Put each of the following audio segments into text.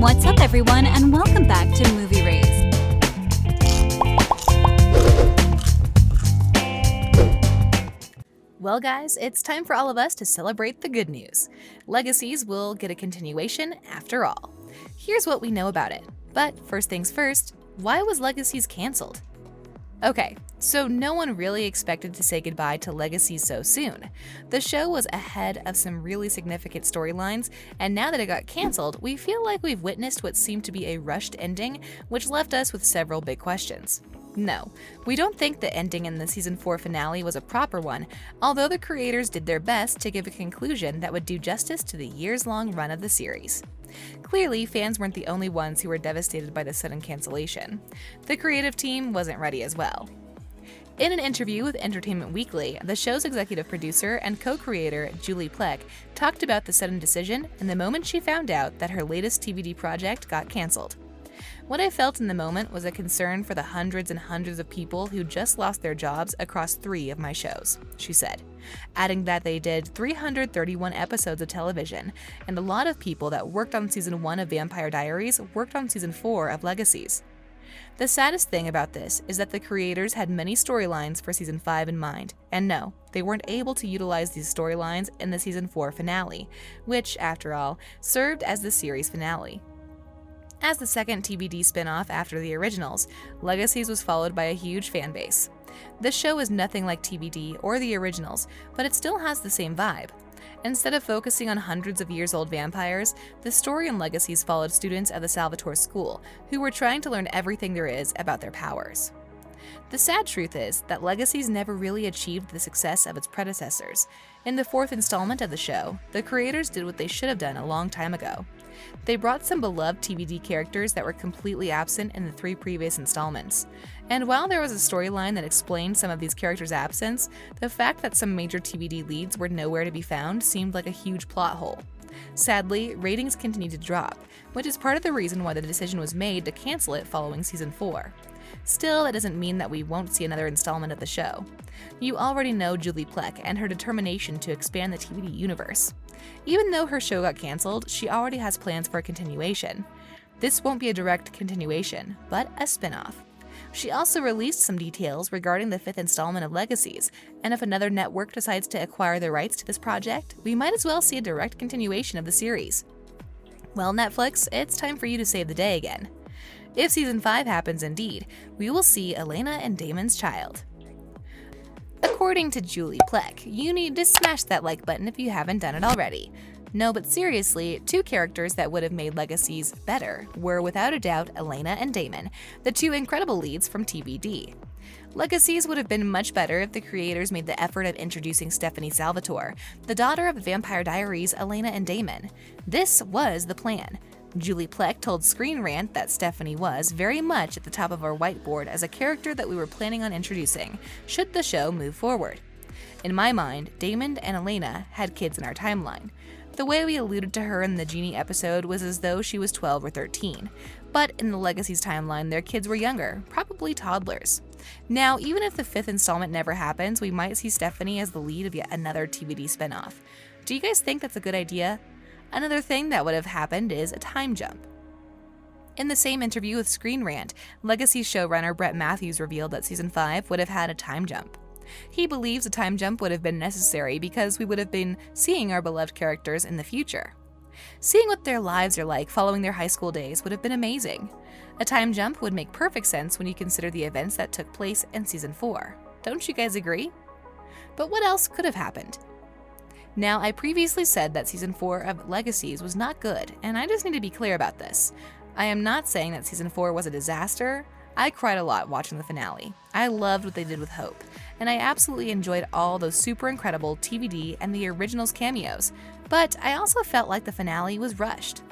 What's up, everyone, and welcome back to Movie Raised. Well, guys, it's time for all of us to celebrate the good news. Legacies will get a continuation after all. Here's what we know about it. But first things first, why was Legacies canceled? Okay, so no one really expected to say goodbye to Legacies so soon. The show was ahead of some really significant storylines, and now that it got canceled, we feel like we've witnessed what seemed to be a rushed ending, which left us with several big questions. No, we don't think the ending in the season 4 finale was a proper one, although the creators did their best to give a conclusion that would do justice to the years-long run of the series. Clearly, fans weren't the only ones who were devastated by the sudden cancellation. The creative team wasn't ready as well. In an interview with Entertainment Weekly, the show's executive producer and co-creator Julie Plec talked about the sudden decision and the moment she found out that her latest TVD project got canceled. What I felt in the moment was a concern for the hundreds and hundreds of people who just lost their jobs across 3 of my shows, she said, adding that they did 331 episodes of television, and a lot of people that worked on season 1 of Vampire Diaries worked on season 4 of Legacies. The saddest thing about this is that the creators had many storylines for season 5 in mind, and no, they weren't able to utilize these storylines in the season 4 finale, which, after all, served as the series finale. As the second TVD spinoff after the originals, Legacies was followed by a huge fan base. The show is nothing like TVD or the originals, but it still has the same vibe. Instead of focusing on hundreds of years old vampires, the story in Legacies followed students at the Salvatore School, who were trying to learn everything there is about their powers. The sad truth is that Legacies never really achieved the success of its predecessors. In the 4th installment of the show, the creators did what they should have done a long time ago. They brought some beloved TVD characters that were completely absent in the 3 previous installments. And while there was a storyline that explained some of these characters' absence, the fact that some major TVD leads were nowhere to be found seemed like a huge plot hole. Sadly, ratings continued to drop, which is part of the reason why the decision was made to cancel it following season 4. Still, that doesn't mean that we won't see another installment of the show. You already know Julie Plec and her determination to expand the TVD universe. Even though her show got canceled, she already has plans for a continuation. This won't be a direct continuation, but a spin-off. She also released some details regarding the 5th installment of Legacies, and if another network decides to acquire the rights to this project, we might as well see a direct continuation of the series. Well, Netflix, it's time for you to save the day again. If season 5 happens indeed, we will see Elena and Damon's child. According to Julie Plec, you need to smash that like button if you haven't done it already. No, but seriously, 2 characters that would have made Legacies better were without a doubt Elena and Damon, the 2 incredible leads from TVD. Legacies would have been much better if the creators made the effort of introducing Stephanie Salvatore, the daughter of the Vampire Diaries, Elena and Damon. This was the plan. Julie Plec told Screen Rant that Stephanie was very much at the top of our whiteboard as a character that we were planning on introducing, should the show move forward. In my mind, Damon and Elena had kids in our timeline. The way we alluded to her in the Genie episode was as though she was 12 or 13, but in the Legacies timeline, their kids were younger, probably toddlers. Now, even if the 5th installment never happens, we might see Stephanie as the lead of yet another TVD spinoff. Do you guys think that's a good idea? Another thing that would have happened is a time jump. In the same interview with Screen Rant, Legacy showrunner Brett Matthews revealed that season 5 would have had a time jump. He believes a time jump would have been necessary because we would have been seeing our beloved characters in the future. Seeing what their lives are like following their high school days would have been amazing. A time jump would make perfect sense when you consider the events that took place in season 4. Don't you guys agree? But what else could have happened? Now, I previously said that season 4 of Legacies was not good, and I just need to be clear about this. I am not saying that season 4 was a disaster. I cried a lot watching the finale. I loved what they did with Hope, and I absolutely enjoyed all those super incredible TVD and the originals cameos, but I also felt like the finale was rushed.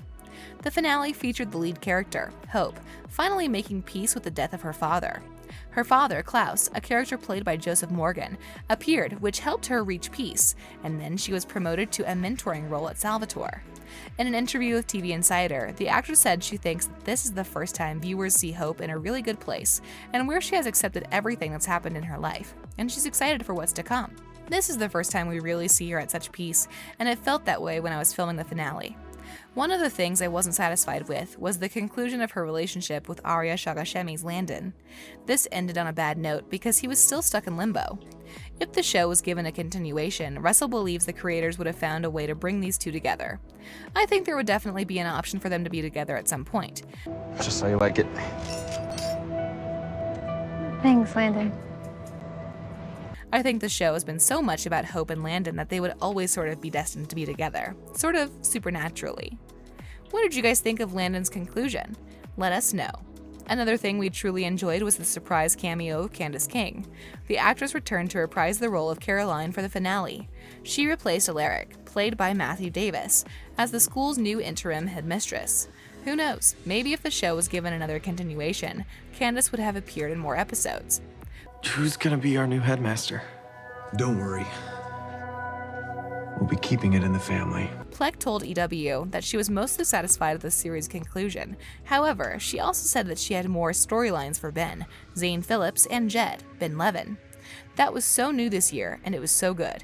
The finale featured the lead character, Hope, finally making peace with the death of her father. Her father, Klaus, a character played by Joseph Morgan, appeared, which helped her reach peace, and then she was promoted to a mentoring role at Salvatore. In an interview with TV Insider, the actress said she thinks that this is the first time viewers see Hope in a really good place, and where she has accepted everything that's happened in her life, and she's excited for what's to come. This is the first time we really see her at such peace, and it felt that way when I was filming the finale. One of the things I wasn't satisfied with was the conclusion of her relationship with Arya Shagashemi's Landon. This ended on a bad note because he was still stuck in limbo. If the show was given a continuation, Russell believes the creators would have found a way to bring these two together. I think there would definitely be an option for them to be together at some point. Just how you like it. Thanks, Landon. I think the show has been so much about Hope and Landon that they would always sort of be destined to be together, sort of supernaturally. What did you guys think of Landon's conclusion? Let us know. Another thing we truly enjoyed was the surprise cameo of Candace King. The actress returned to reprise the role of Caroline for the finale. She replaced Alaric, played by Matthew Davis, as the school's new interim headmistress. Who knows, maybe if the show was given another continuation, Candace would have appeared in more episodes. Who's gonna be our new headmaster? Don't worry. We'll be keeping it in the family. Plec told EW that she was mostly satisfied with the series' conclusion. However, she also said that she had more storylines for Ben, Zane Phillips, and Jed, Ben Levin. That was so new this year, and it was so good.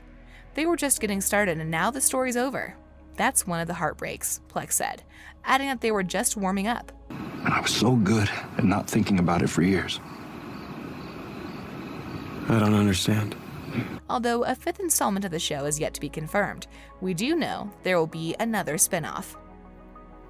They were just getting started, and now the story's over. That's one of the heartbreaks, Plec said, adding that they were just warming up. And I was so good at not thinking about it for years. I don't understand. Although a fifth installment of the show is yet to be confirmed, we do know there will be another spin-off.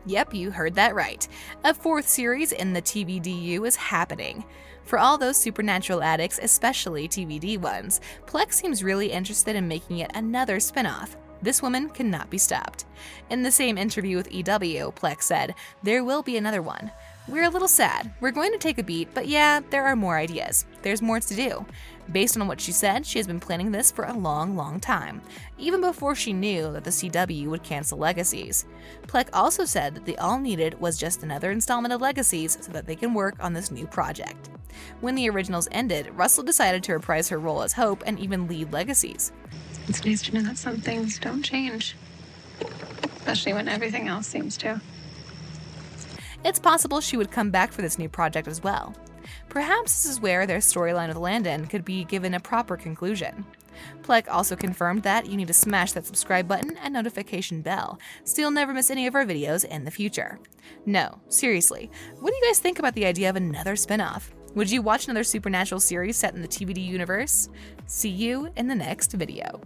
Yep, you heard that right. A fourth series in the TVDU is happening. For all those supernatural addicts, especially TVD ones, Plec seems really interested in making yet another spin-off. This woman cannot be stopped. In the same interview with EW, Plec said, "There will be another one. We're a little sad. We're going to take a beat, but yeah, there are more ideas. There's more to do." Based on what she said, she has been planning this for a long, long time, even before she knew that the CW would cancel Legacies. Plec also said that they all needed was just another installment of Legacies so that they can work on this new project. When the originals ended, Russell decided to reprise her role as Hope and even lead Legacies. It's nice to know that some things don't change, especially when everything else seems to. It's possible she would come back for this new project as well. Perhaps this is where their storyline with Landon could be given a proper conclusion. Plec also confirmed that you need to smash that subscribe button and notification bell so you'll never miss any of our videos in the future. No, seriously, what do you guys think about the idea of another spin-off? Would you watch another supernatural series set in the TVD universe? See you in the next video.